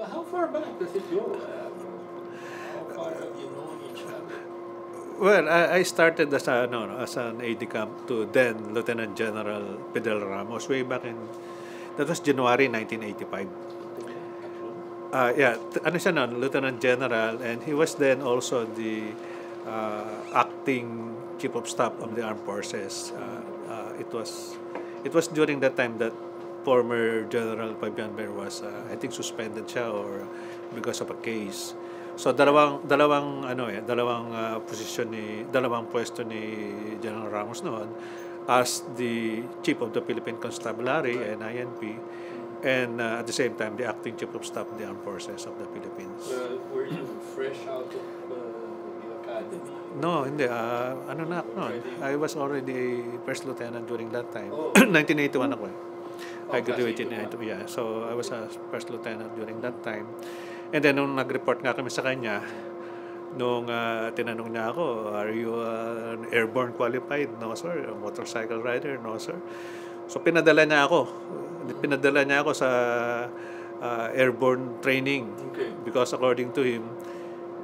But how far back does it go? How far have you known each other? Well, I started as a, no, no, as an AD camp to then Lieutenant General Fidel Ramos way back in, that was January 1985. Yeah, ano siya noon, Lieutenant General, and he was then also the acting Chief of Staff of the Armed Forces. It was during that time that former General Fabian Ber was, I think, suspended siya or because of a case. So dalawang dalawang pwesto ni General Ramos noon as the Chief of the Philippine Constabulary and INP, and at the same time the acting Chief of Staff of the Armed Forces of the Philippines. Were you fresh out of the academy? No, hindi. Ano na ako noon? I was already first lieutenant during that time. Oh. 1981 ako eh. I Oh, graduated in class 1982, yeah. So I was a first lieutenant during that time. And then nung nag-report nga kami sa kanya, nung tinanong niya ako, are you an airborne qualified? No, sir. A motorcycle rider? No, sir. So pinadala niya ako sa airborne training. Okay. Because according to him,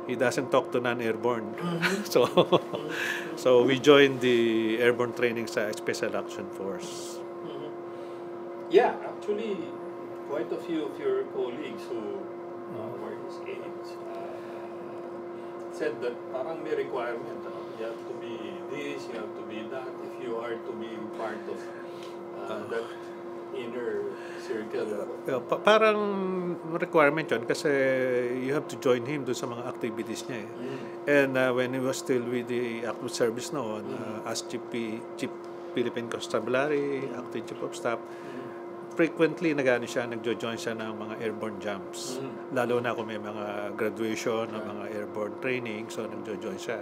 he doesn't talk to non-airborne. So we joined the airborne training sa Special Action Force. Yeah, actually, quite a few of your colleagues who were his aides said that parang may requirement. You have to be this, you have to be that, if you are to be part of that inner circle. Parang requirement yun kasi you have to join him doon sa mga activities niya eh. And when he was still with the active service noon, as Chief Philippine Constabulary, acting Chief of Staff, frequently nagjo-join siya ng mga airborne jumps. Lalo na kung may mga graduation ng mga airborne training, so nagjo-join siya.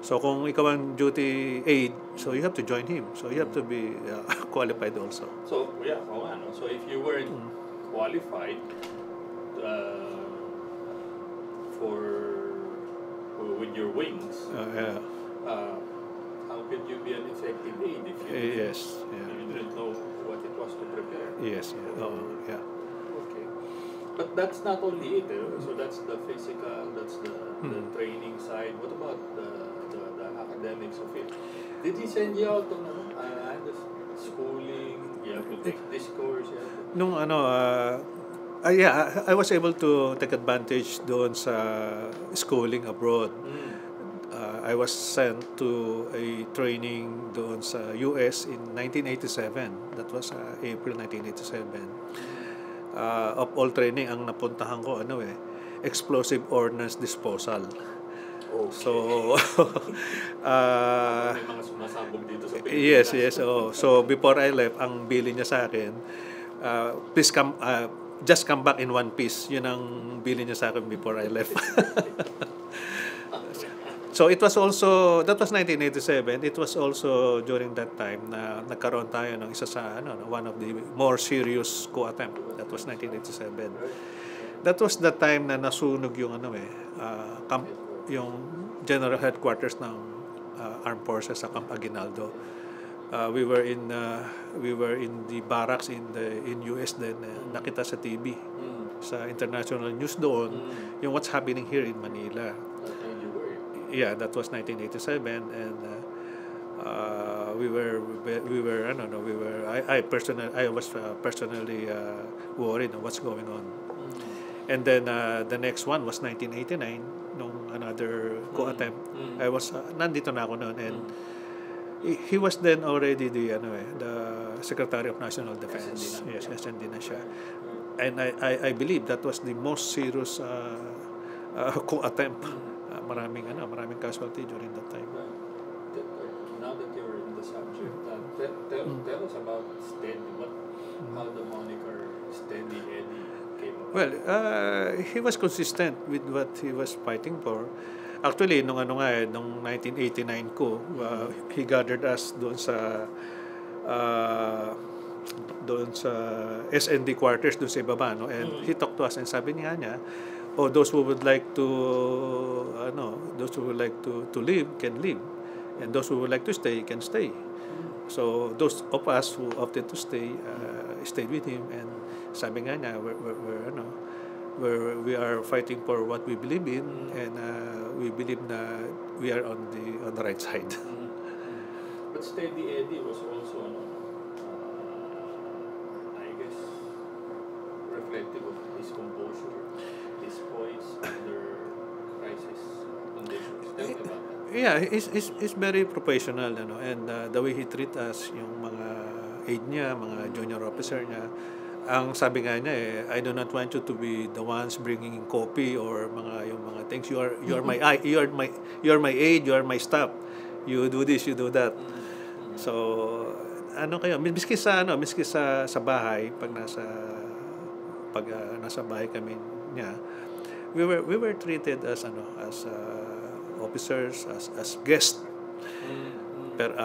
So kung ikaw ang duty aide, so you have to join him. So you have to be qualified also. So yeah, so if you weren't qualified for with your wings, how could you be an effective aide if you didn't know what it was to prepare? Yes, yeah. Yeah. Okay. But that's not only it. So that's the physical, that's the training side. What about the academics of it? Did he send you out on the schooling? You have to take this course. Nung I was able to take advantage doon sa schooling abroad. I was sent to a training doon sa US in 1987. That was April 1987. Of all training, ang napuntahan ko, explosive ordnance disposal. Okay. So, may mga sumasabog dito sa Pilipinas. yes. So, before I left, ang bili niya sa akin, please come, just come back in one piece. Yun ang bili niya sa akin before I left. So it was also, that was 1987, it was also during that time na nagkaroon tayo ng isa sa, one of the more serious coup attempt. That was 1987. That was the time na nasunog yung, yung general headquarters ng armed forces sa Camp Aguinaldo. We were in the barracks in US then, nakita sa TV, sa international news doon, yung what's happening here in Manila. Yeah, that was 1987, and I was personally worried on what's going on. And then the next one was 1989, nung another coup attempt. I was nandito na ako noon, and he was then already the Secretary of National Defense. Yes, SND na siya. And I believe that was the most serious coup attempt. Maraming casualty during that time. Now that you're in the subject, tell us about Steady. How the moniker Steady Eddie came about? Well, he was consistent with what he was fighting for. Actually, nung 1989 ko, he gathered us doon sa SND quarters doon sa ibaba, and he talked to us and sabi niya, those who would like to live can live, and those who would like to stay can stay. So those of us who opted to stay stayed with him, and sabi nga niya, where we are fighting for what we believe in, and we believe na we are on the right side. But Steady Eddie was also, I guess, reflective of his composure, his poise under crisis conditions. Tell me about that. Yeah, he's very professional, and the way he treat us, yung mga aide niya, mga junior officer niya, ang sabi nga niya I do not want you to be the ones bringing coffee or yung mga things. You are my eye, you are my aide, you are my staff. You do this, you do that. So miski sa bahay, pag nasa bahay kami niya, we were treated as officers, as guests. Pero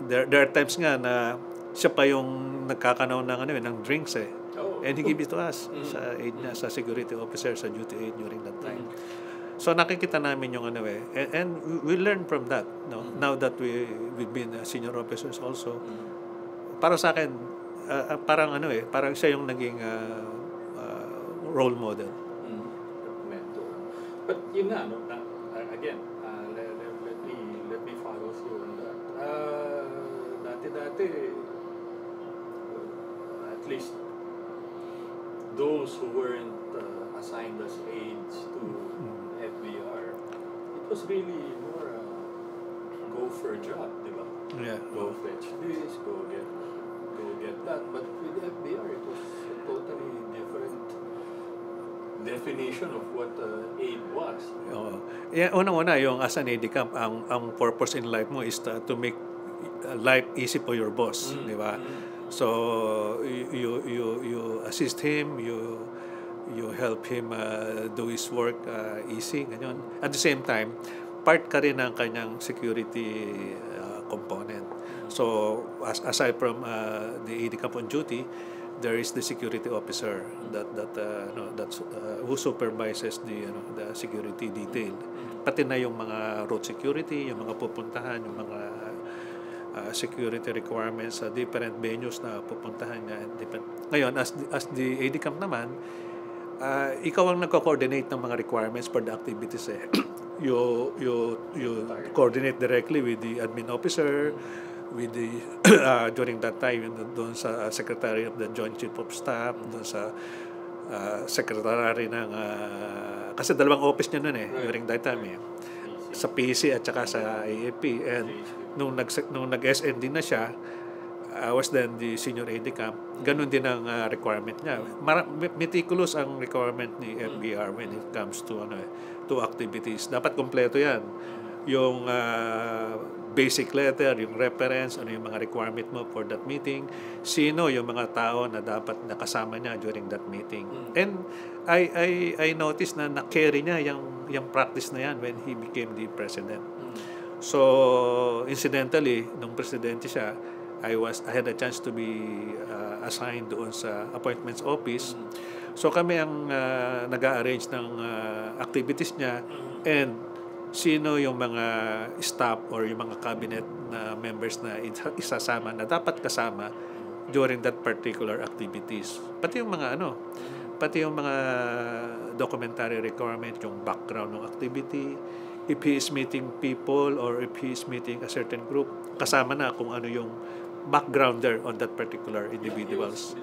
there are times nga na siya pa yung nagkakanaw ng drinks and he give it to us sa aid niya, sa security officer, sa duty aid during that time. So nakikita namin yung and we learn from that, now that we've been senior officers also. Para sa akin parang siya yung naging role model. Mentor. But yun nga, again, let me follow through on that. Dati at least those who weren't assigned as aides to FBR, it was really more go for a job, diba? Yeah. Go fetch this, go get that. But with FBR, it was a totally different definition of what aid was. Yeah, unang-una yung as an aide camp, ang purpose in life mo is to make life easy for your boss, di ba? So you assist him, you help him do his work easy, ganyan. At the same time, part ka rin ng kanyang security component. So aside from the aide camp on duty, there is the security officer who supervises the security detail. Pati na yung mga road security, yung mga pupuntahan, yung mga security requirements sa different venues na pupuntahan niya. Ngayon, as the AD camp naman, ikaw ang nagko-coordinate ng mga requirements for the activities. You coordinate directly with the admin officer, with the during that time doon sa secretary of the Joint Chief of Staff, doon sa secretary ng kasi dalawang office niya noon during that time sa PC at saka sa AFP. And nung nag-SND na siya, I was then the senior AD camp. Ganun din ang requirement niya. Meticulous ang requirement ni FBR when it comes to activities. Dapat kompleto 'yan. Yung basic letter, yung reference, yung mga requirement mo for that meeting, sino yung mga tao na dapat nakasama niya during that meeting. And I noticed na na-carry niya yung practice na yan when he became the president. So incidentally, nung presidente siya, I had a chance to be assigned doon sa appointments office. So kami ang nag-a-arrange ng activities niya, and sino yung mga staff or yung mga cabinet na members na isasama na dapat kasama during that particular activities. Pati yung mga documentary requirement, yung background ng activity, if he is meeting people or if he is meeting a certain group, kasama na kung ano yung background there on that particular individuals.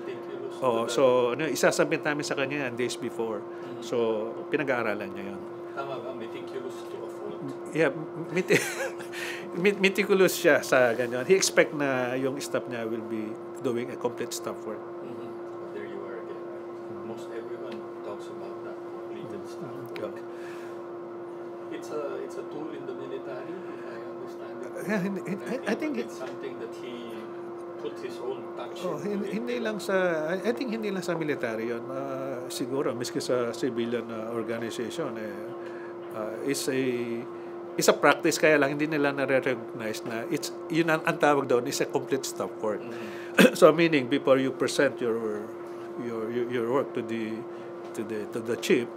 So isasabit namin sa kanya yan days before. So pinag-aaralan niya yun. Tama ba? Meticulous to a fault. Yeah, meticulous siya sa ganyan. He expect na yung staff niya will be doing a complete staff work. There you are again. Most everyone talks about that completed staff work. It's a tool in the military, if I understand it. Yeah, I think it's something that he put his own touch hindi lang sa hindi lang sa military yun. Siguro miski sa civilian organization is a practice, kaya lang hindi nila na-recognize na yun ang tawag doon is a complete staff work. So meaning before you present your work to the chief,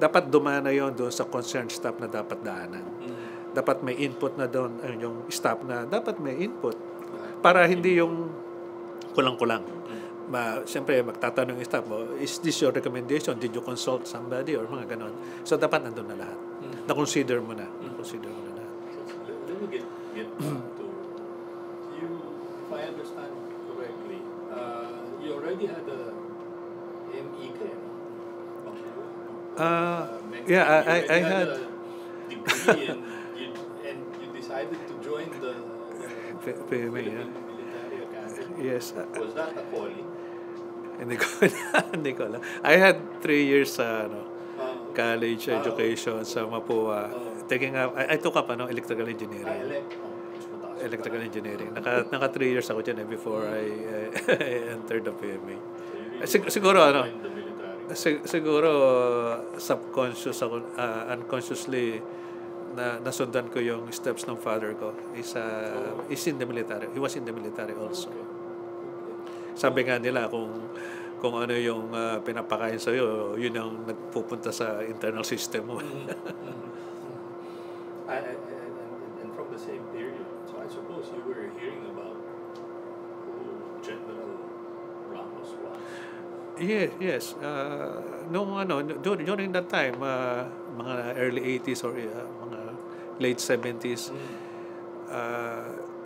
dapat dumana yon doon sa concerned staff na dapat daanan. Dapat may input na doon yung staff na dapat may input para hindi yung kulang-kulang. siyempre magtatanong yung staff mo, is this your recommendation? Did you consult somebody or mga ganon? So dapat nandun na lahat. Na-consider mo na. Na-consider mo na lahat. Let me get back to you. If I understand correctly, you already had a MEK, no? Yeah, I You had a degree and you decided to join the PMA, yeah. Philippine Military Academy. Yes. Was that a calling? Hindi ko alam. I had 3 years sa college Ah, education sa Mapua. Taking up, I took up electrical engineering. Mas mataas Electrical pala. engineering. Naka 3 years ako dyan before I entered the PMA. So you really Siguro joined the military. siguro subconscious ako, unconsciously nasundan ko yung steps ng father ko. Is in the military. He was in the military also. Okay. Sabi nga nila kung ano yung pinapakain sa iyo, yun ang nagpupunta sa internal system mo. And from the same period, so I suppose you were hearing about who General Ramos was. Yes. During that time, mga early 80s or mga late 70s,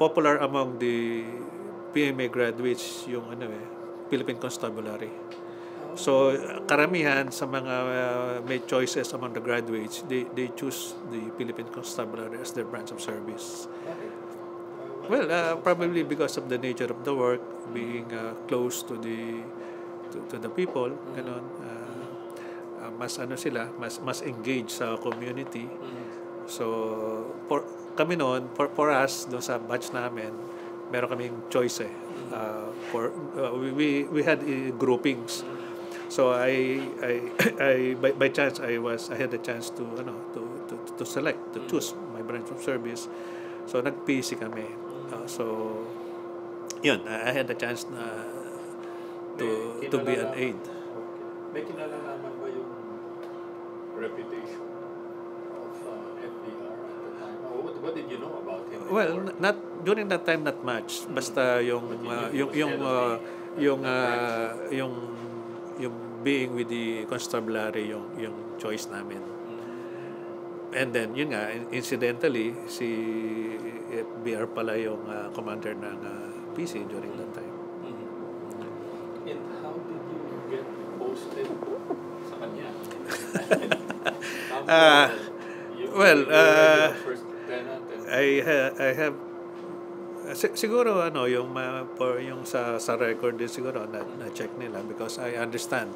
popular among the PMA graduates yung Philippine Constabulary. So karamihan sa mga may choices among the graduates, they choose the Philippine Constabulary as their branch of service. Well, probably because of the nature of the work, being close to the people, ganon. Mas mas engaged sa community. So kami noon, for us doon sa batch namin, meron kaming choice we had groupings. So I by chance I had the chance to select, to choose my branch of service. So nag-PC kami. So yun, I had the chance to be an aide. Okay. May kinalalaman ba yung reputation of FDR at the time? What did you know about him? Well, not during that time, not much. Basta yung being with the constabulary yung choice namin. And then yun nga, incidentally si FBR pala yung commander ng PC during that time. And how did you get posted sa kanya? Well, first lieutenant and I have siguro yung yung sa record din siguro na check nila, because I understand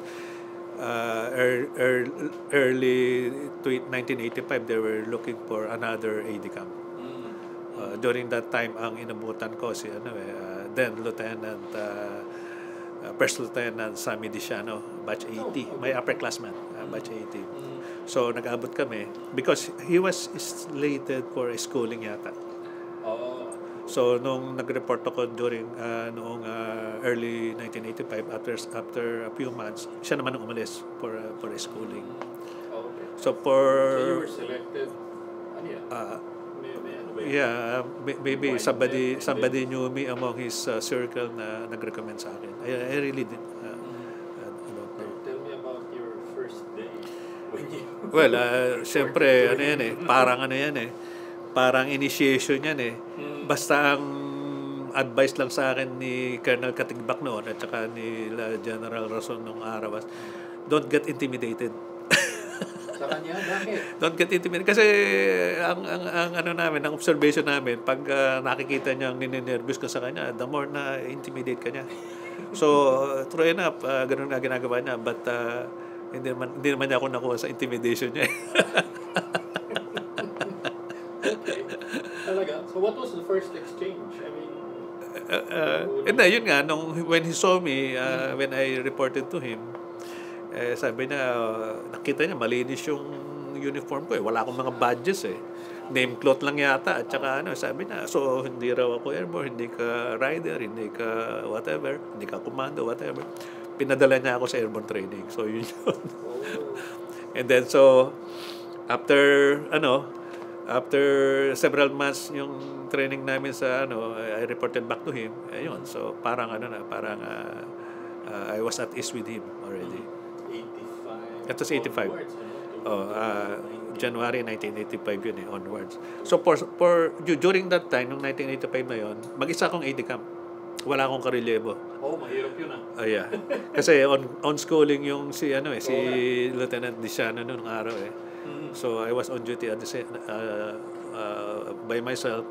early 1985 they were looking for another ADCAM. During that time ang inabutan ko si then Lieutenant First Lieutenant Sammy Diciano, batch 80, my upperclassman, batch 80. So nag-abot kami because he was slated for a schooling yata. So nung nag-report ako during noong early 1985, after a few months, siya naman ang umalis for a schooling. okay. So So you were selected. Ano yan? Yeah, maybe somebody knew me among his circle na nag-recommend sa akin. I really did. I don't know. Tell me about your first day when you Well, siyempre, parang initiation yan Basta ang advice lang sa akin ni Colonel Katigbak noon at saka ni General Rason nung araw was, don't get intimidated. sa kanya, bakit? Don't get intimidated. Kasi ang ang observation namin, pag nakikita niya ang ninenervous ka sa kanya, the more na intimidate ka niya. So, true enough, ganun nga ginagawa niya. But, hindi naman niya ako nakuha sa intimidation niya. Okay. Talaga? So what was the first exchange? I mean, And yun nga, when he saw me, when I reported to him, sabi niya, nakita niya, malinis yung uniform ko Wala akong mga badges Name cloth lang yata. At saka sabi niya, so hindi raw ako airborne, hindi ka rider, hindi ka whatever, hindi ka commando, whatever. Pinadala niya ako sa airborne training. So yun yun. And then so, after several months yung training namin sa I reported back to him. Ayun. So parang I was at ease with him already. 85. That was 85. Onwards, ano? Oh, January 1985 yun onwards. So during that time, nung 1985 na yun, mag-isa akong aide camp. Wala akong karelyebo. Mahirap yun Yeah. Kasi on schooling yung si Lieutenant Disiano noong araw eh. So I was on duty at the by myself.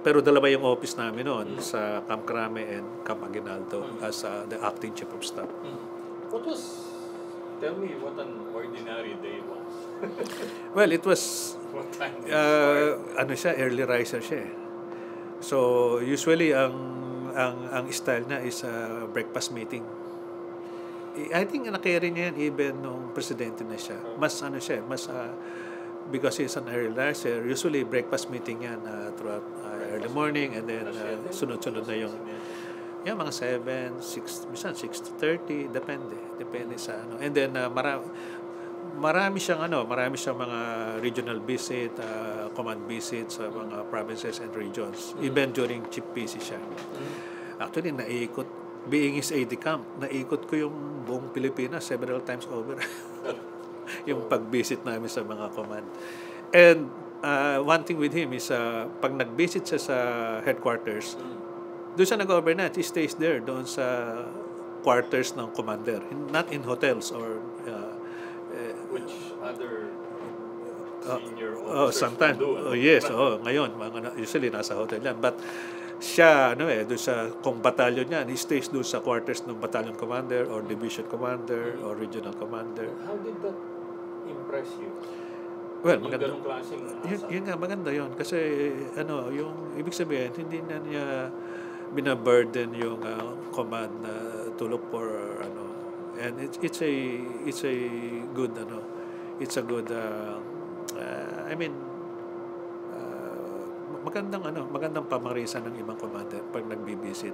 Pero dalawa yung office namin noon sa Camp Crame and Camp Aguinaldo as the acting chief of staff. Tell me what an ordinary day was. Well, it was What time did early riser siya eh. So usually ang style niya is breakfast meeting. I think na-carry niya yan even nung presidente na siya. Mas because he's an early riser, usually breakfast meeting yan throughout early morning and then sunod-sunod na yung mga 7, 6, minsan 6:30, depende sa ano. And then marami siyang mga regional visit, command visit sa mga provinces and regions. Even during chief PC siya. Actually, being his aide camp, naikot ko yung buong Pilipinas several times over. Yung pag-visit namin sa mga command. And one thing with him is pag nag-visit siya sa headquarters, doon siya nag-overnight. He stays there, doon sa quarters ng commander. Not in hotels or which other senior officers sometimes do? Yes, ngayon usually nasa hotel yan, but siya doon sa kung battalion niya, he stays doon sa quarters ng battalion commander or division commander or regional commander. How did that impress you? Well, yung maganda. ganong klaseng Yun nga, maganda yun. Kasi, yung ibig sabihin, hindi na niya binaburden yung command na to look for, and it's a good, magandang pamarisan ng ibang commander pag nagbibisit.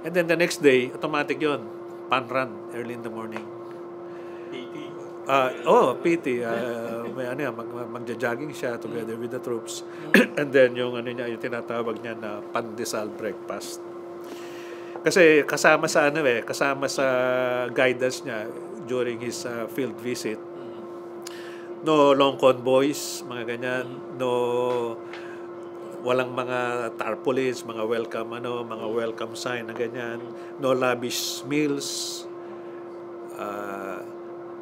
And then the next day, automatic yun, pan run, early in the morning. PT? PT. Magja-jogging siya together with the troops. And then yung tinatawag niya na pandesal breakfast. Kasi kasama sa guidance niya during his field visit. No long convoys, mga ganyan. No walang mga tarpaulins, mga welcome sign na ganyan. No lavish meals.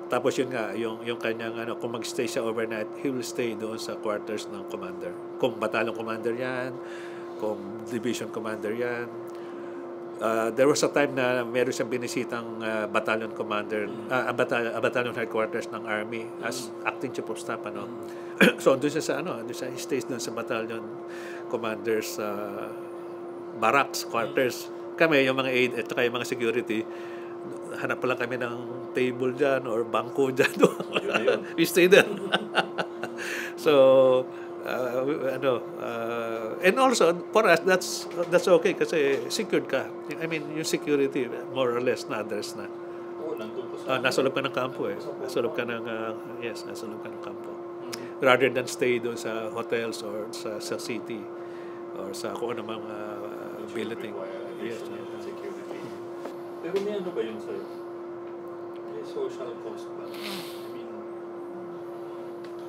Tapos yun nga, yung kanyang kung mag-stay siya overnight, he will stay doon sa quarters ng commander. Kung battalion commander yan, kung division commander yan. There was a time na meron siyang binisitang battalion commander, battalion headquarters ng army as acting chief of staff, So doon siya he stays doon sa battalion commanders barracks, quarters. Kami, yung mga aide at yung mga security, hanap pa lang kami ng table dyan or bangko dyan. We stay there. So, and also, for us, that's okay kasi secured ka. I mean, yung security, more or less, na-address na. Nasa loob ka ng kampo eh. Nasa loob ka ng kampo. Rather than stay doon sa hotels or sa city or sa kung ano mga building. Yes. Pero may ba yun sa'yo? May social cost ba? I mean,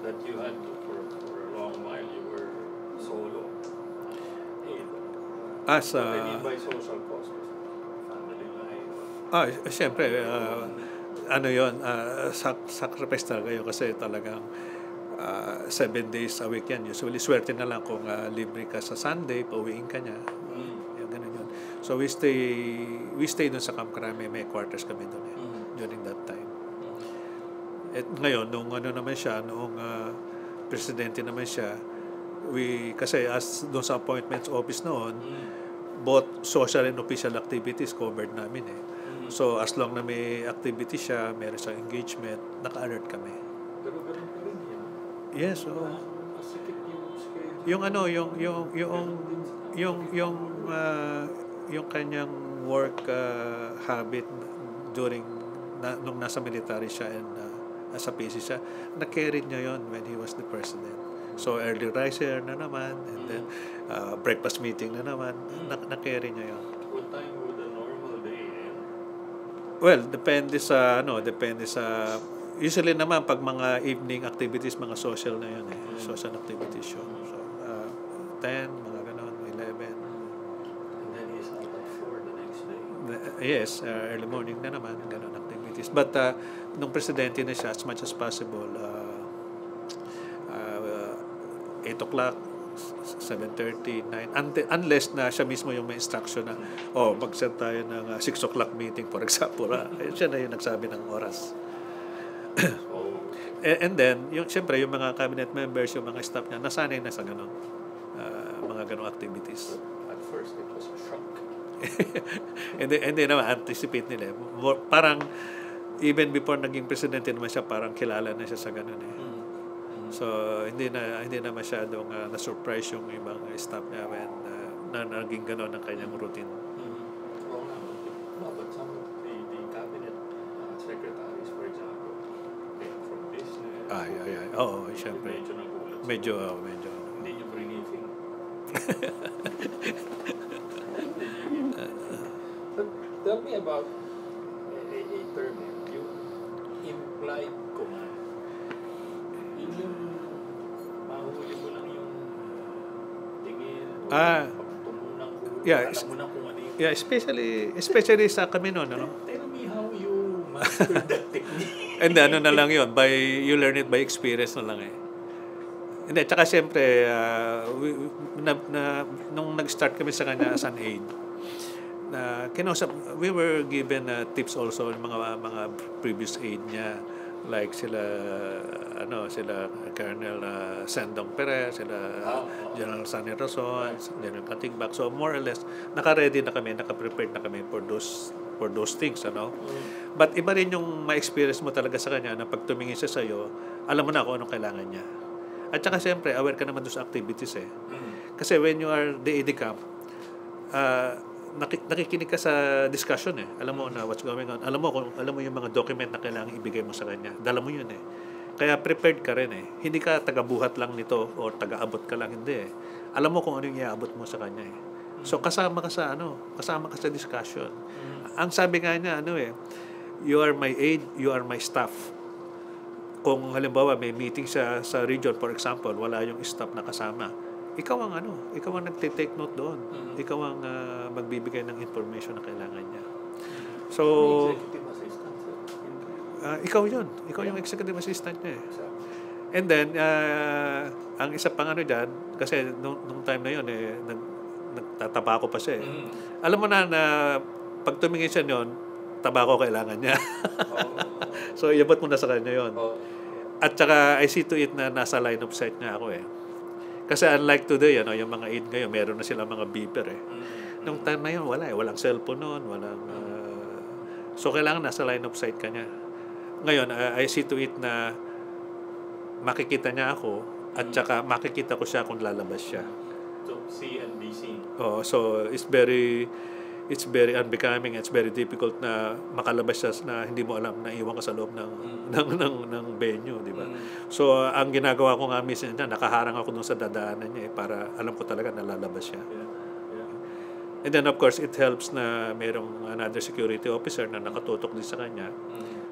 that you had for a long while, you were solo. What I mean by social cost? Family life? Siyempre, sacrifice talaga yun kasi talagang 7 days a week yan. Usually, swerte na lang kung libre ka sa Sunday, pauwiin ka niya. Ganun yun. So we stay doon sa Camp Crame, may quarters kami doon during that time. At ngayon, nung naman siya, noong presidente naman siya, kasi as doon sa appointments office noon, both social and official activities covered namin eh. So as long na may activity siya, meron sa engagement, naka-alert kami. Pero ganun pa rin yan. Yes, so yung kanyang work habit during nung nasa military siya and as a PC siya, na-carry niya yon when he was the president. So early riser na naman and then breakfast meeting na naman, na-carry niya yon. What time would a normal day end? Well, depende sa usually naman pag mga evening activities, mga social na yun eh. Social activities yun. So, 10, mga ganon, 11. And then he's out at 4 the next day. Yes, early morning na naman, ganon activities. But nung presidente na siya, as much as possible, 8 o'clock, 7:30, 9, unless na siya mismo yung may instruction na, mag-set tayo ng 6 o'clock meeting, for example. Siya na yung nagsabi ng oras. Oh, And then, siyempre, yung mga cabinet members, yung mga staff niya, nasanay na sa ganon, mga ganong activities. at first it was a shock. Hindi naman, anticipate nila. Parang, even before naging presidente naman siya, parang kilala na siya sa ganon eh. So hindi na masyadong na-surprise yung ibang staff niya when na naging gano'n ang kanyang routine. But some of the cabinet secretaries, for example, came from business. Ay. Oo, syempre. Medyo nagulat. Medyo. Hindi nyo briefing. But tell me about a term, yung implied command. Yung mahuli mo lang yung tingin o pagtumunang ulo, alam mo na kung ano yung... Yeah, especially sa kami noon, ano? Tell me how you master that technique. And na lang yun, you learn it by experience na lang eh. Hindi, tsaka siyempre, nung nag-start kami sa kanya as an aide, we were given tips also ng mga previous aide niya. Like sila Colonel Sandong Perez, sila General Sonny Rason, General Katigbak. So more or less naka-ready na kami, naka-prepared na kami for those things, ano. But iba rin yung ma-experience mo talaga sa kanya na pag tumingin siya sa iyo, alam mo na kung anong kailangan niya. At saka siyempre aware ka naman doon sa activities eh. Kasi when you are the AD camp, nakikinig ka sa discussion eh. Alam mo na what's going on. Alam mo yung mga document na kailangan ibigay mo sa kanya. Dala mo yun eh. Kaya prepared ka rin eh. Hindi ka taga-buhat lang nito o taga-abot ka lang, hindi eh. Alam mo kung ano yung iaabot mo sa kanya eh. So kasama ka sa discussion. Ang sabi nga niya you are my aide, you are my staff. Kung halimbawa may meeting sa region, for example, wala yung staff na kasama, ikaw ang nagte-take note doon. Ikaw ang magbibigay ng information na kailangan niya. So, executive assistant, sir. ikaw yung executive assistant niya eh. And then, ang isa pang dyan, kasi nung time na yun nagtatabako pa siya eh. Alam mo na pag tumingin siya yun, tabako kailangan niya. So, iabot mo na sa kanya yun. At saka, I see to it na nasa line of sight niya ako eh. Kasi unlike today, yung mga aid ngayon, meron na silang mga beeper eh. Nung time na yun, wala eh. Walang cellphone noon, so kailangan nasa line of sight ka niya. Ngayon, I see to it na makikita niya ako at saka makikita ko siya kung lalabas siya. So, see and be seen. So it's very unbecoming, it's very difficult na makalabas siya na hindi mo alam na iwan ka sa loob ng venue, di ba? So ang ginagawa ko nga minsan niya, nakaharang ako dun sa dadaanan niya para alam ko talaga na lalabas siya. And then of course it helps na merong another security officer na nakatutok din sa kanya.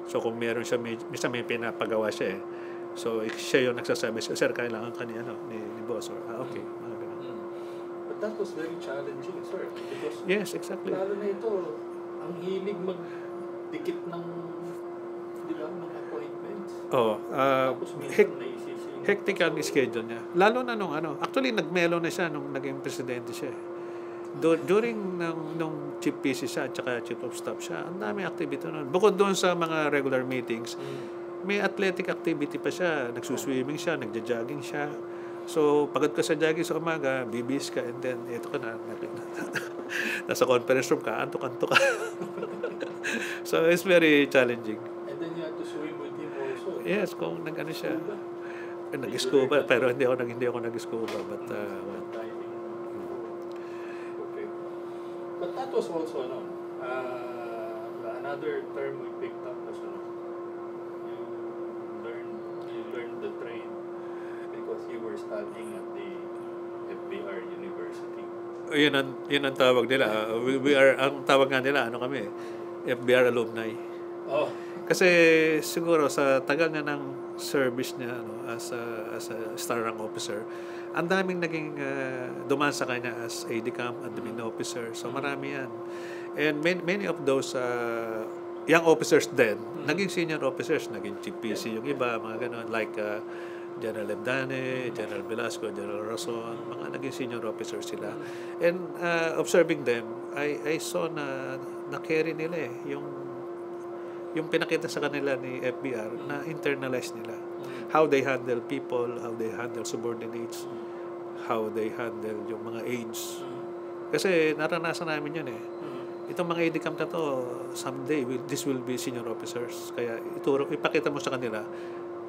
So kung meron siya, minsan may pinapagawa siya eh. So siya yung nagsasabi, sir, kailangan ka ni boss, or okay. But that was very challenging, sir. Because yes, exactly. Lalo na ito, ang hilig magdikit ng, di ba, ng appointments. Tapos minsan naisisi. Hectic ang schedule niya. Lalo na actually nagmelo na siya nung naging presidente siya. During nung chief PC siya at saka chief of staff siya, ang dami activity noon. Bukod doon sa mga regular meetings, may athletic activity pa siya. Nagsuswimming siya, nagja-jogging siya. So, pagod ka sa jogging sa umaga, bibis ka, and then, ito ka na. Nasa conference room ka, antok-antok ka. So, it's very challenging. And then you have to swim with him also. Yes, kung nag-ano siya. Nag-scuba, pero hindi ako nag-scuba. But, okay. But that was also, another term we picked up was, you learned the trade because you were studying at the FBR University. Yun ang tawag nila. Ang tawag nga nila, kami, FBR alumni. Oh, Kasi siguro sa tagal na ng service niya as a star rank officer, ang daming naging dumaan sa kanya as AD camp, admin officer. So marami yan. And many of those young officers then, naging senior officers, naging chief PC yung iba, mga ganun, like General Lebdane, General Velasco, General Rason, mga naging senior officers sila. And observing them, I saw na carry nila yung pinakita sa kanila ni FBR na internalize nila. How they handle people, how they handle subordinates, how they handle yung mga aides. Kasi naranasan namin yun eh. Itong mga AD camp na to, someday, this will be senior officers. Kaya ipakita mo sa kanila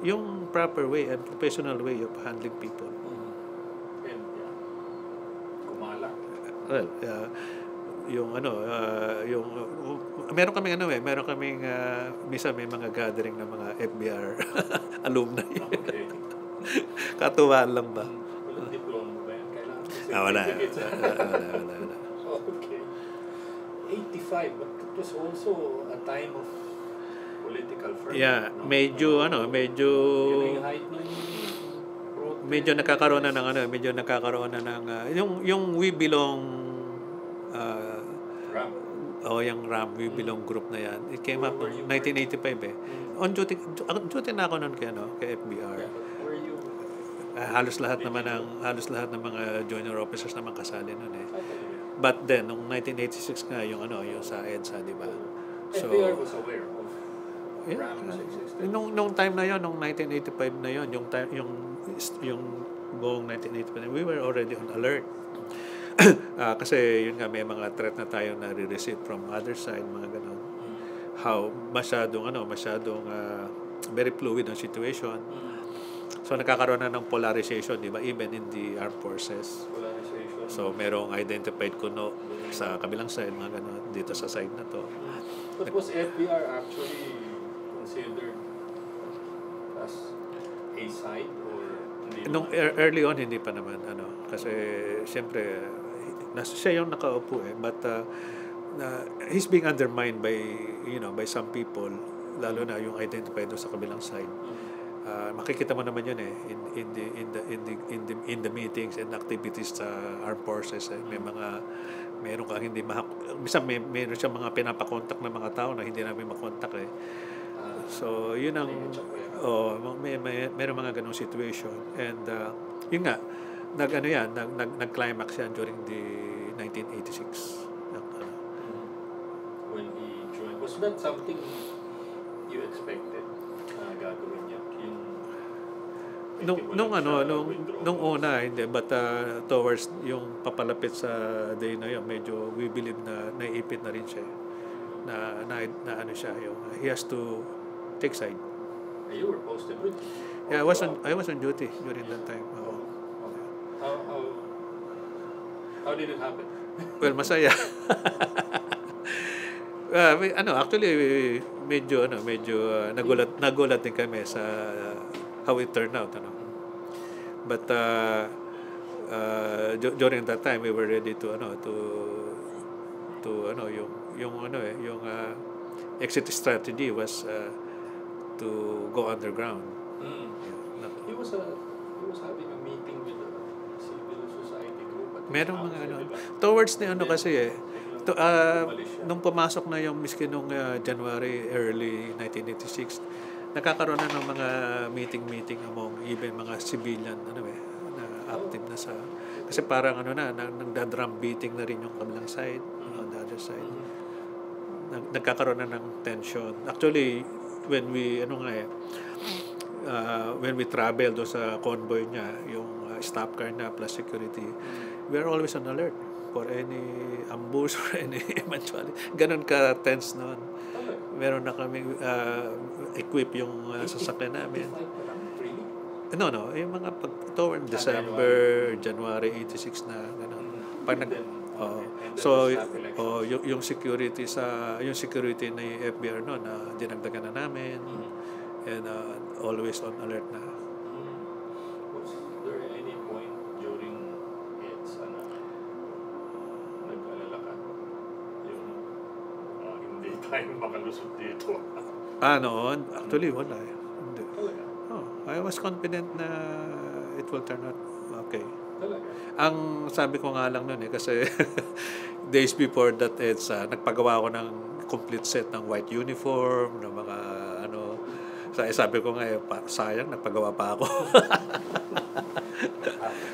yung proper way and professional way of handling people. and kumala. Well, yung meron kaming misa may mga gathering ng mga FBR alumni. Okay. Katuwaan lang ba? Walang diploma ba yan? Kailangan Wala. Okay. 85, but it was also a time of political ferment. Yeah, no? medyo Yun yung height ng medyo nagkakaroon na ng yung We Belong Ram. yung RAM We Belong group na yan. It came up noong 1985 eh. On duty na ako noon kay FBR. Yeah, but were you... Halos lahat ng mga junior officers naman kasali noon eh. Okay. But then noong 1986 nga yung sa EDSA, di ba? So FBR was aware of yeah, Ram's existence. nung time na yon, nung 1985 na yon, yung buong 1985, we were already on alert. Kasi yun nga, may mga threat na tayo na re-receive from other side, mga ganun. How masyadong very fluid ang situation. So nagkakaroon na ng polarization, di ba? Even in the armed forces. Polarization. So merong identified kuno sa kabilang side, mga ganun, dito sa side na to. But was FBR actually considered as a side or hindi Nung naman? early on, hindi pa naman, kasi siyempre, siya yung nakaupo eh, but he's being undermined by some people, lalo na yung identified doon sa kabilang side. Makikita mo naman yun eh in the meetings and activities sa armed forces eh. Meron kang hindi meron siyang mga pinapakontak ng mga tao na hindi namin makontak eh. So yun ang meron mga ganong situation, and yun nga nag-climax yan during the 1986. When he joined, was that something you expected gagawin niya? Nung una hindi, but towards yung papalapit sa day na yun, medyo we believe na naiipit na rin siya na siya yung he has to take side. You were posted with him? Yeah, I was on duty during that time. How did it happen? Well, masaya. Actually medyo nagulat din kami sa how it turned out, But during that time we were ready to yung exit strategy was to go underground. He was having a meeting with the civil society group. Merong mga towards na kasi nung pumasok na yung miski nung January early 1986, nakakaroon na ng mga meeting among even mga civilian na active na sa, kasi parang nagda-drum beating na rin yung kabilang side, on the other side. Nagkakaroon na ng tension. Actually when we travel do sa convoy niya, yung staff car na plus security, we are always on alert for any ambush or any eventuality. Ganon ka tense noon. Meron na kami equip yung sasakyan namin. No, yung mga toward December, January 86 na gano'n. Pag yung security ni FBR noon na dinagdagan na namin, and always on alert na. Was there any point during EDSA na nag-alala ka? Yung hindi tayo lulusot dito. Noon, actually wala eh. Hindi. Talaga? I was confident na it will turn out okay. Talaga? Ang sabi ko nga lang noon kasi days before that, nagpagawa ako ng complete set ng white uniform, ng mga sabi ko nga sayang, nagpagawa pa ako.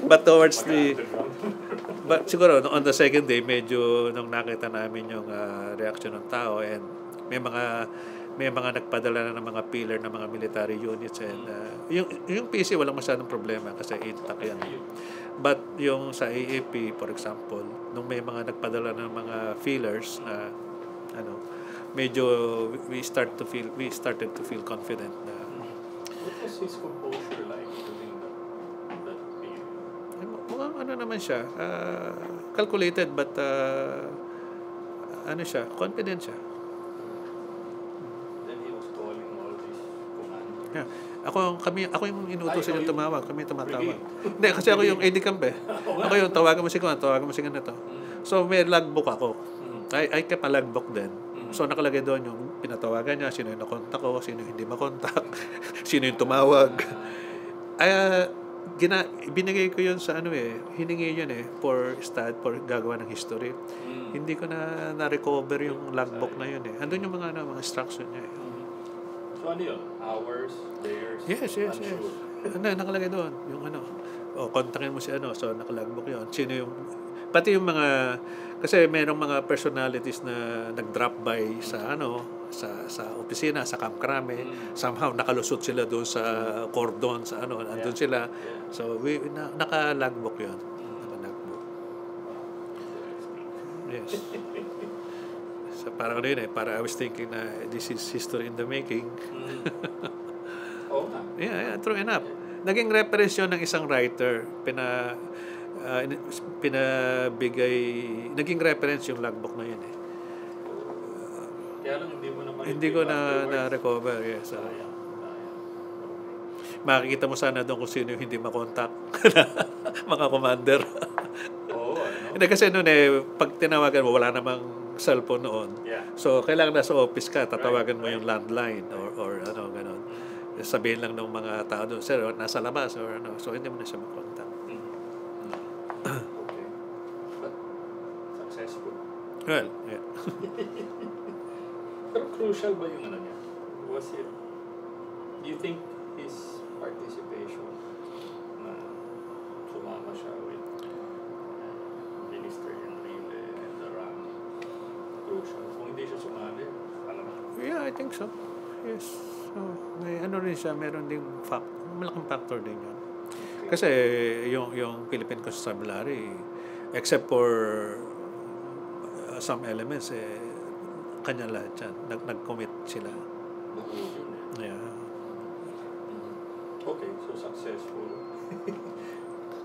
But siguro on the second day, medyo nung nakita namin yung reaction ng tao, and may mga nagpadala na ng mga pillar ng mga military units, and yung PC walang masyadong problema kasi intact yan. But yung sa AAP, for example, nung may mga nagpadala ng mga fillers na medyo we started to feel confident na. What was his composure like during that period? Mukhang naman siya, calculated, but siya, confident siya. Then he was calling all these commands. Yeah. Ako yung inuutos yung tumawag, kami tumatawag. Hindi, kasi ako yung AD camp eh. Ako yung tawagan mo si ganito. So may logbook ako. I kept a logbook din. So nakalagay doon yung pinatawagan niya, sino yung nakontak ko, sino yung hindi makontak, sino yung tumawag. Binigay ko yun sa hiningi yun for gagawa ng history. Hindi ko na-recover yung logbook na yun . Andun yung mga instruction niya . So ano yun? Hours, days? Yes. Nakalagay doon yung kontakin mo si so nakalogbook yun. Sino yung pati yung mga, kasi merong mga personalities na nag-drop by sa sa opisina, sa Camp Crame. Somehow nakalusot sila doon sa cordon, sa andun sila. So naka-logbook yun. Naka-logbook. Yes. So parang para I was thinking na this is history in the making. Oo nga. Yeah, true enough. Naging reference yun ng isang writer. Naging reference yung logbook na yun . Kaya lang hindi ko na-recover. Yes. Makikita mo sana doon kung sino yung hindi makontak. Mga commander. Hindi kasi noon pag tinawagan mo, wala namang cellphone noon. Yeah. So, kailangan nasa office ka, tatawagan mo yung landline or ganon. Sabihin lang ng mga tao doon, sir, nasa labas or so hindi mo na siya makontak. Okay. But successful. Well, yeah. Pero crucial ba yung niya? Do you think his participation na sumama siya with Minister Enrile and the RAM crucial? Kung hindi siya sumali, alam mo? Yeah, I think so. Yes. So, may rin siya, meron ding malaking factor din yun. Kasi yung Philippine Constabulary, except for some elements, kanya lahat yan. Nag-commit sila. Yeah. Okay, so successful.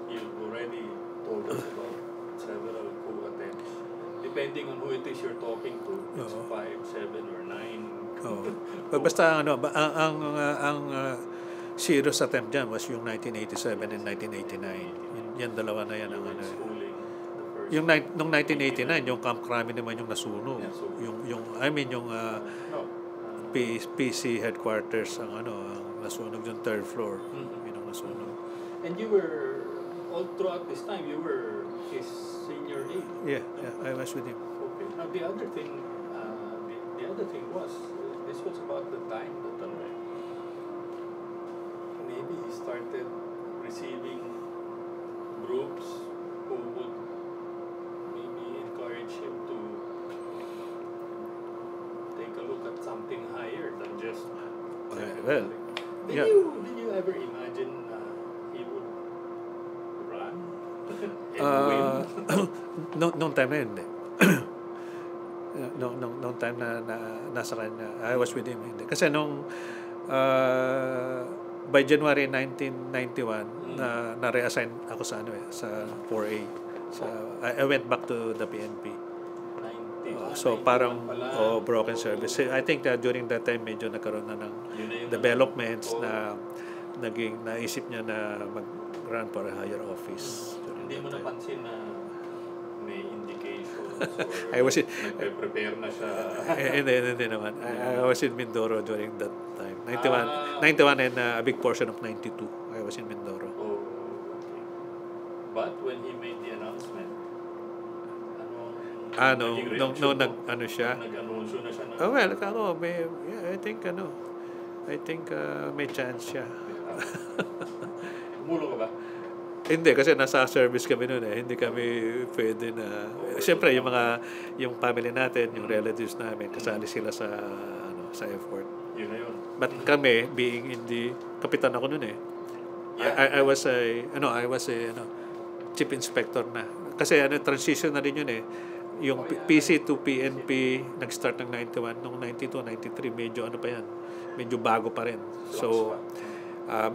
You've already told us about several coup attempts. Depending on who it is you're talking to, it's 5, 7, or 9. Basta ang serious attempt dyan was yung 1987 and 1989. Yan dalawa na yan ang yung nung 1989 yung Camp Crame naman yung nasunog. Yung PC headquarters ang nasunog yung third floor. Yun ang nasunog. And you were all throughout this time you were his senior aide. Yeah, I was with him. Okay. Now the other thing was this was about the time that maybe he started receiving groups who would maybe encourage him to take a look at something higher than just. Did you ever imagine he would run and win? Nung time na yun, nung time na nasa kanya, I was with him. Kasi nung by January 1991 na-reassign ako sa sa 4A. I went back to the PNP. So parang broken service. I think that during that time medyo nagkaroon na ng developments na naisip niya na mag-run for a higher office. Hindi mo napansin na may indication I was in, nagpe-prepare na siya. hindi naman. I was in Mindoro during that time. 91 and a big portion of 92. I was in Mindoro. Oh, okay. But when he made the announcement, naging reaction mo? ano siya? Nag-anunsyo na siya na. Oh, well, ako, I think may chance siya. Umulo ka ba? Hindi, kasi nasa service kami noon eh. Hindi kami pwede na... Siyempre, yung family natin, yung relatives namin, kasali sila sa effort. Yun na yun. But kami, being in the... Kapitan ako noon eh. Yeah. I was a chief inspector na. Kasi transition na rin yun eh. Yung PC to PNP, nag-start ng 91, nung 92, 93, medyo pa yan. Medyo bago pa rin. So,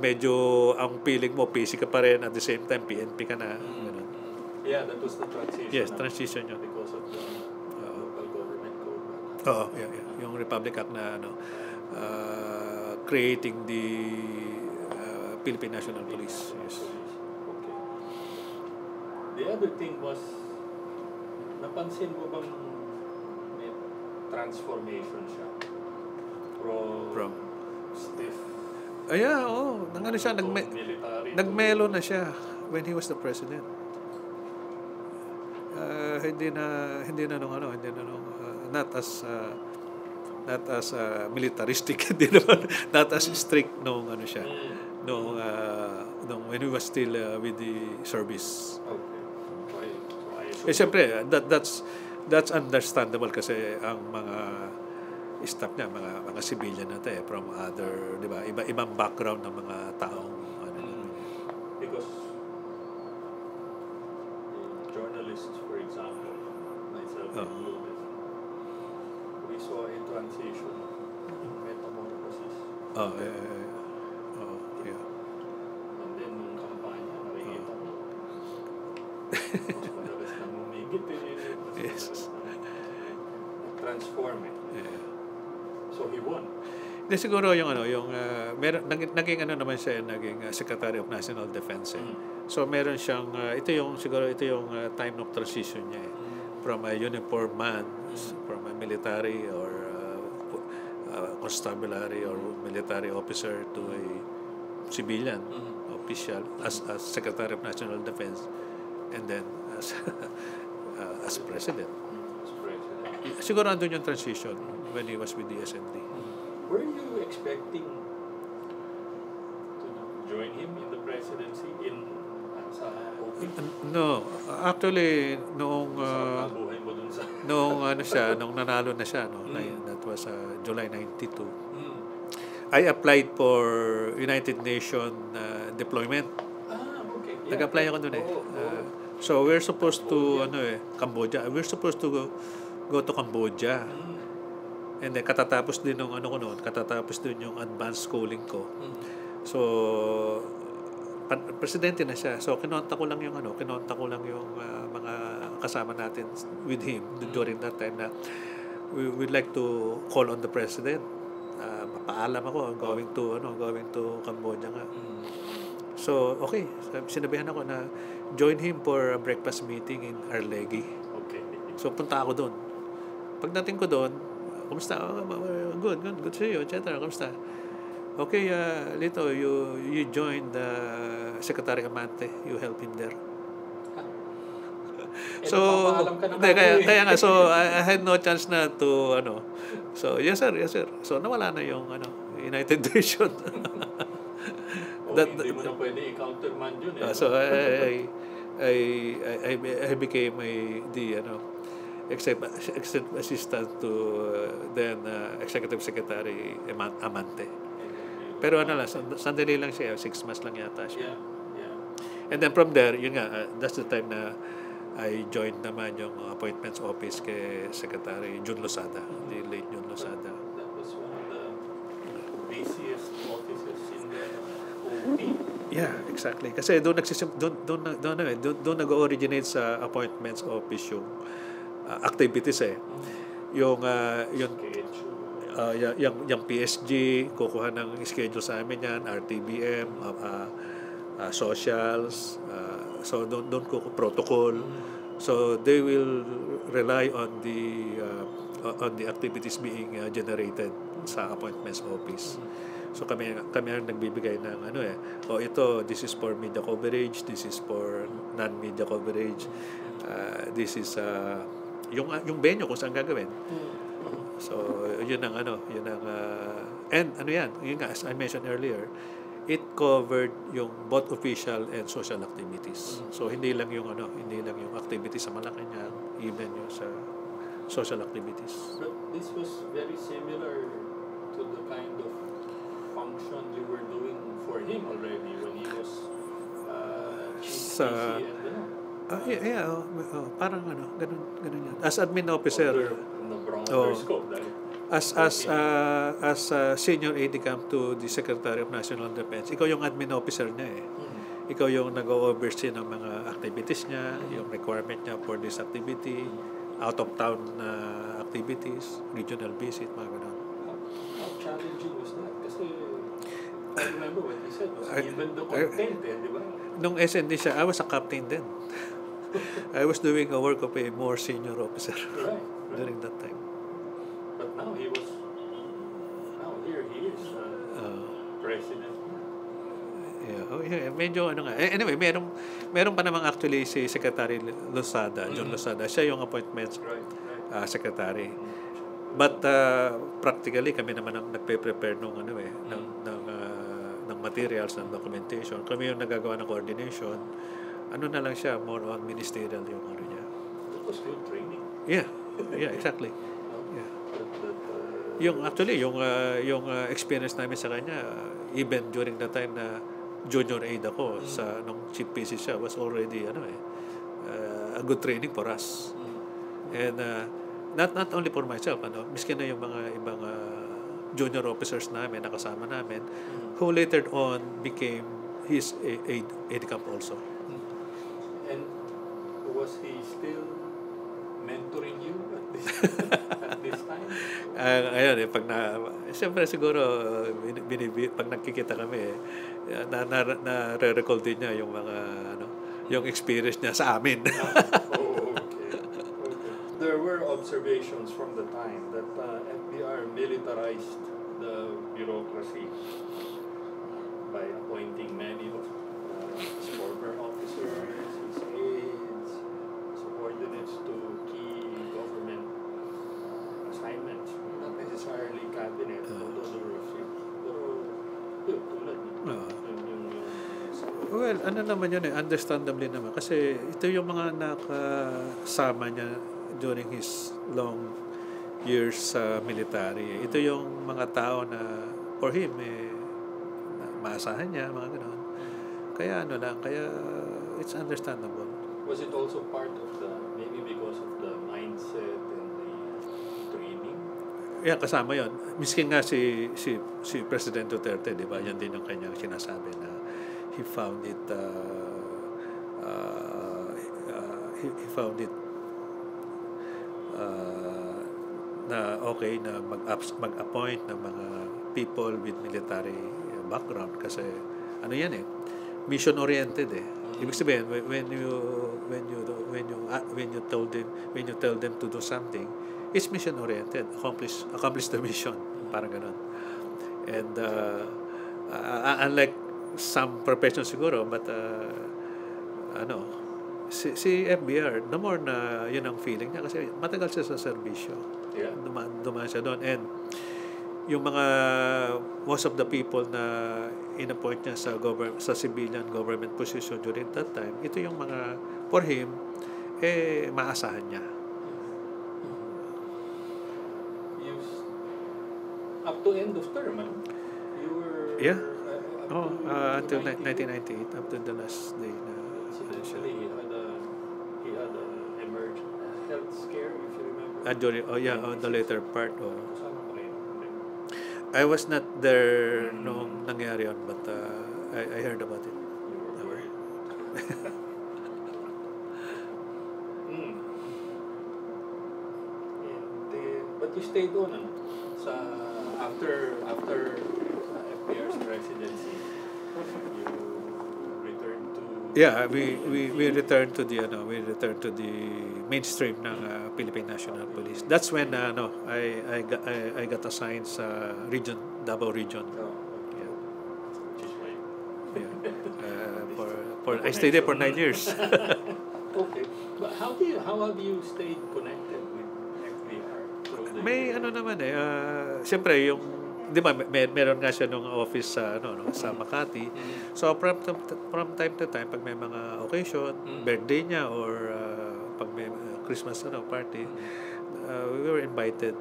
medyo ang feeling mo, PC ka pa rin, at the same time, PNP ka na. Ganun. Yeah, that was the transition. Yes, transition yun. Because of the local government code. Oo, yeah. Yung Republic Act na creating the Philippine National Police. Yes. Okay. The other thing was, napansin mo bang may transformation siya? From stiff. Nangano siya, nagmelo na siya when he was the president. Hindi na not as militaristic, not as strict nung siya. Nung when he was still with the service. Okay. Siyempre, that's understandable kasi ang mga staff niya, mga civilian natin from other, di ba, ibang background ng mga taong because the journalists, for example, myself included, we saw a transition, metamorphosis. Yeah. And then nung kampanya, nakikita mo, mas madalas na humigit Yes. Transform it. Yeah. So he won. Hindi siguro naging naman siya, naging Secretary of National Defense. So meron siyang ito yung time of transition niya from a uniform man, from a military or constabulary or military officer to a civilian official as Secretary of National Defense, and then as president. Siguro andun yung transition when he was with the SND. Were you expecting to join him in the presidency sa OP? No, actually noong buhay mo dun sa nung nanalo na siya, that was July 92. I applied for United Nations deployment. Okay. Yeah. Nag-apply ako doon eh. So we're supposed to Cambodia. We're supposed to go to Cambodia. And then katatapos din ng katatapos din yung advanced schooling ko. So presidente na siya. So kinontak ko lang yung mga kasama natin with him during that time na we would like to call on the president. Mapaalam ako going to Cambodia nga. So okay, sinabihan ako na join him for a breakfast meeting in Arlegui. Okay. So punta ako doon. Pagdating ko doon, kumusta? Good to you, etc. Kumusta? Okay, Lito, you joined Secretary Amante. You help him there. So, kaya nga, so I had no chance na to, So, yes sir. So, nawala na yung, United Nations. Hindi mo na pwede i-countermand yun eh. So, I became executive assistant to then Executive Secretary Amante. Pero sandali lang siya, 6 months lang yata siya. Yeah. And then from there, yun nga, that's the time na I joined naman yung appointments office kay Secretary Jun Losada, the late Jun Losada. That was one of the busiest offices in the OP. Yeah, exactly. Kasi doon nag-originate sa appointments office yung activities yung PSG kukuha ng schedule sa amin yan, RTBM, socials, so doon ko protocol, so they will rely on the activities being generated sa appointments office. So kami ang nagbibigay ng this is for media coverage, this is for non-media coverage, this is yung venue kung saan gagawin. So yun ang yun nga, as I mentioned earlier, it covered yung both official and social activities. So hindi lang yung activities sa Malacanang, even yung sa social activities. But this was very similar to the kind of function you were doing for him already when he was chief Sa- PC and parang ganun yan. As admin officer, the broader scope, right? as senior aide camp to the Secretary of National Defense, ikaw yung admin officer niya eh. Ikaw yung nag-oversee ng mga activities niya, yung requirement niya for this activity, out of town activities, regional visit, mga ganun. How challenging was that? Kasi I remember what he said was even the content, di ba? Nung SND siya, I was a captain then. I was doing a work of a more senior officer Right. during that time. But now here he is, president. Medyo anyway, meron pa namang actually si Secretary Losada, John Losada, siya yung appointments Right. secretary. But practically kami naman ang nagpe-prepare ng materials, ng documentation. Kami yung nagagawa ng coordination. Ano na lang siya, more on ministerial yung niya. That was good training. Yeah, exactly. Yeah. Yung experience namin sa kanya, even during the time na junior aide ako sa nung chief PC siya, was already a good training for us. And not only for myself, miskin na yung mga ibang junior officers namin, nakasama namin, who later on became his aide camp also. And was he still mentoring you at this time? Siyempre siguro, pag nagkikita kami, na-recall din niya yung mga, yung experience niya sa amin. Okay. There were observations from the time that FBR militarized the bureaucracy by appointing many of his former officers, his aides, subordinates to key government assignments. Not necessarily cabinet, although there were a few. Pero yun, tulad Well, naman yun understandably naman. Kasi ito yung mga nakasama niya during his long years sa military. Ito yung mga tao na for him, maasahan niya, mga gano'n. Kaya kaya it's understandable. Was it also part of maybe because of the mindset and the training? Yeah, kasama yon. Miskin nga si President Duterte, di ba? Yan din yung kanyang sinasabi na he found it na okay na mag-appoint ng mga people with military background kasi mission oriented Ibig sabihin when you tell them to do something, it's mission oriented, accomplish the mission, parang ganun. And unlike some professions siguro, but si FBR, the more na yun ang feeling niya kasi matagal siya sa serbisyo. Yeah. Dumaan siya doon. And yung mga most of the people na in-appoint niya sa civilian government position during that time, ito yung mga for him maasahan niya. Up to end of term, you were until 1998, up to the last day na incidentally he had a emergent health scare, if you remember. during on the later part. Kasama pa kayo? I was not there nung nangyari yun, but I heard about it. You were worried. But you stayed on after FBR's presidency. You returned to Yeah, we returned to the mainstream ng Philippine National Police. That's when I got assigned sa region, Davao region. No. Yeah. Which is why. Yeah. For I stayed there for 9 years. Okay. But how have you stayed connected with FBR through the May years? ano naman siyempre yung 'di ba meron nga siya nung office sa sa Makati. So from time to time pag may mga occasion, birthday niya or pag may Christmas party, we were invited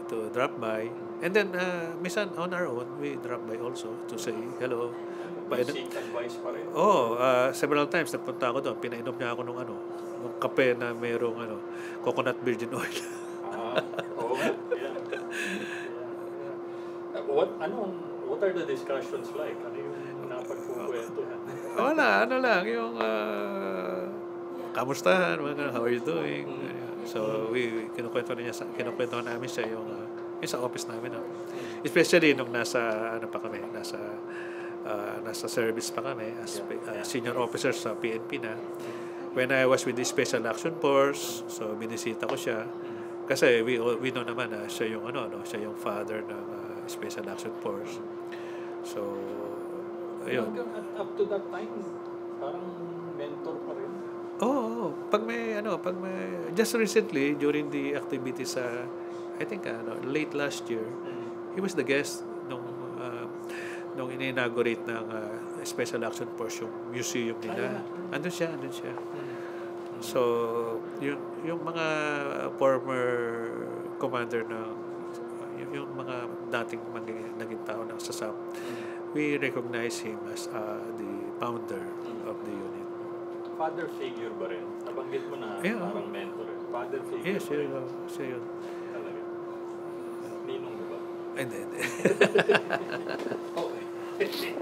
to drop by. And then minsan on our own we drop by also to say hello. Seek advice pa rin. Several times nagpunta ako doon, pinainom niya ako nung kape na mayroong coconut virgin oil. Oo nga. Yeah. What are the discussions like? Ano yung napagkukwento? Wala, lang, yung kamustahan, mga how are you doing? So, kinukwento namin siya yung sa office namin. Especially nung nasa service pa kami as senior officer sa PNP na. When I was with the Special Action Force, so binisita ko siya. Kasi we know naman na siya yung siya yung father ng Special Action Force. So, ayun. Up to that time, parang mentor pa rin. Pag may just recently during the activities I think late last year, he was the guest nung inaugurate ng Special Action Force yung museum nila. Andun siya. So, yung mga former commander yung mga dating naging tao ng SASAP, we recognize him as the founder of the unit. Father figure ba rin? Nabanggit mo na parang mentor. Father figure Yes, ba rin? siya yun. Talaga. Ninong ba ba? Hindi. Okay.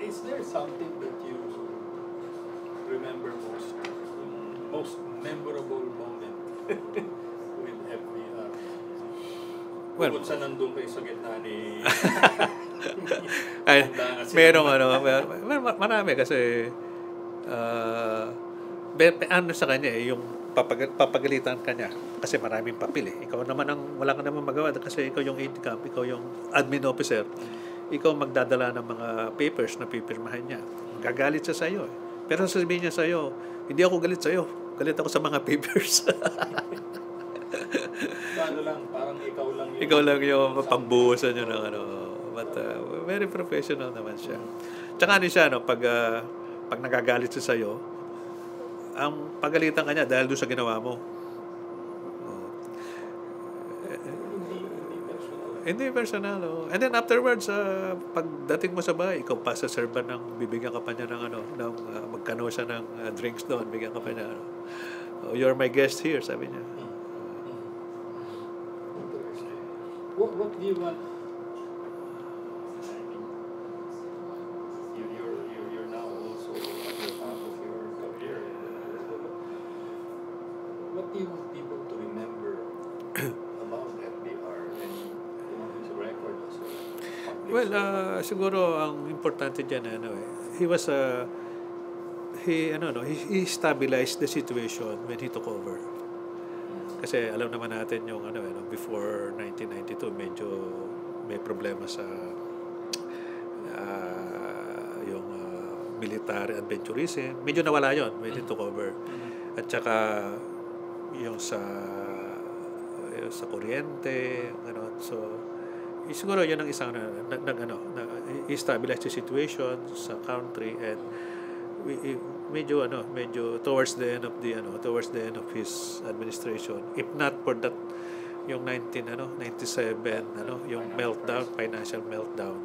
Is there something that you remember most memorable moment with FBR? Well, Kung saan nandun kayo sa gitna ni... merong marami kasi sa kanya yung papagalitan ka niya kasi maraming papel Ikaw naman wala ka naman magawa kasi ikaw yung aide camp, ikaw yung admin officer. Ikaw magdadala ng mga papers na pipirmahan niya. Gagalit siya sa iyo. Pero sasabihin niya sa iyo, hindi ako galit sa iyo. Galit ako sa mga papers. Parang ikaw lang yung pambuhusan niyo ng But very professional naman siya. Tsaka siya pag nagagalit siya sa iyo, ang pagalitan ka niya dahil doon sa ginawa mo. Hindi personal. And then afterwards, pagdating mo sa bahay, ikaw pa sa server bibigyan ka pa niya ng magkano siya ng drinks doon, bigyan ka pa niya. You're my guest here, sabi niya. What do you want? You're now also at the top of your career. What do you want people to remember about FBR and his record as a public Well, servant? siguro ang importante diyan he stabilized the situation when he took over. Kasi alam naman natin yung before 1992 medyo may problema sa yung military adventurism. Medyo nawala yon when he took over. At saka yung sa kuryente, so siguro yun ang isang i-stabilize the situation sa country and medyo towards the end of his administration, if not for that yung 97 yung financial meltdown,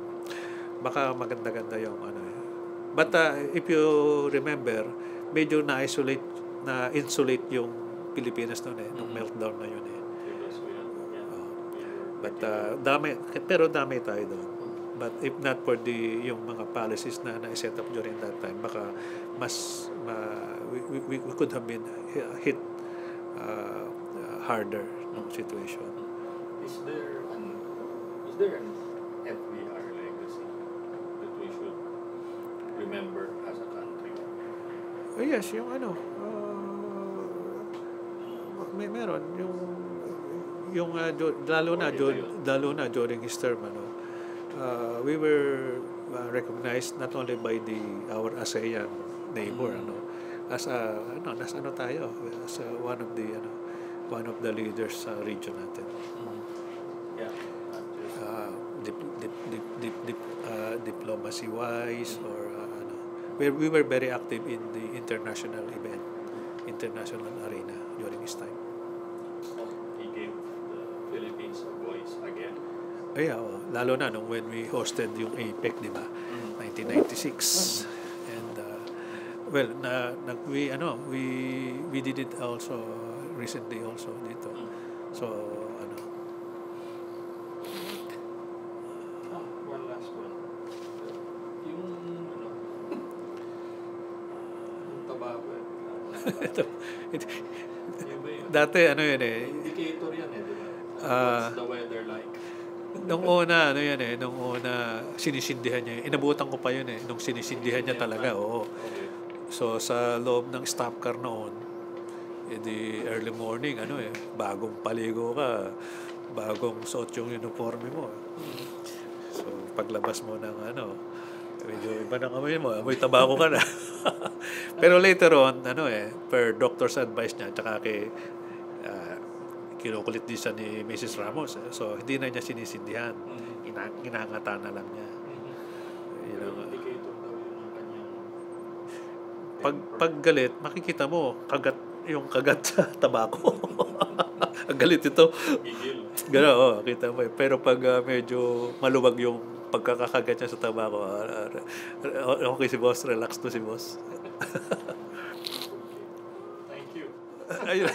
baka maganda-ganda yung but if you remember, medyo na-insulate yung Pilipinas noon nung meltdown na yun but dami tayo doon. But if not for yung mga policies na set up during that time, baka we could have been hit harder ng situation. Is there an FBR legacy that we should remember as a country? Oh, yes, yung meron yung lalo na during his term, we were recognized not only by our ASEAN neighbor, as tayo, as one of the leaders sa region natin. Yeah, not just Diplomacy wise, or we were very active in the international arena during his time. he gave the Philippines a voice again. Lalo na when we hosted yung APEC, di ba? 1996. And we did it also recently also dito. So One last one. Yung yung tobacco. Yun ba yun? dati yun Indicator yan di ba? Ah. What's the weather like? nung una sinisindihan niya. Inabutan ko pa yun nung sinisindihan niya talaga, oo. Okay. So sa loob ng stop car noon, di early morning, bagong paligo ka, bagong suot yung uniforme mo. So paglabas mo ng medyo iba ng amoy mo, amoy tabako ka na. Pero later on, per doctor's advice niya, tsaka kinukulit din siya ni Mrs. Ramos. So hindi na niya sinisindihan. Ginangata na lang niya. Indicator daw yun ng kanyang Pag galit, makikita mo, kagat sa tabako. Ang galit ito. gigil. Gano'n, kita mo. Pero pag medyo maluwag yung pagkakakagat niya sa tabako, okay si boss, relax to si boss. Thank you. Ayun.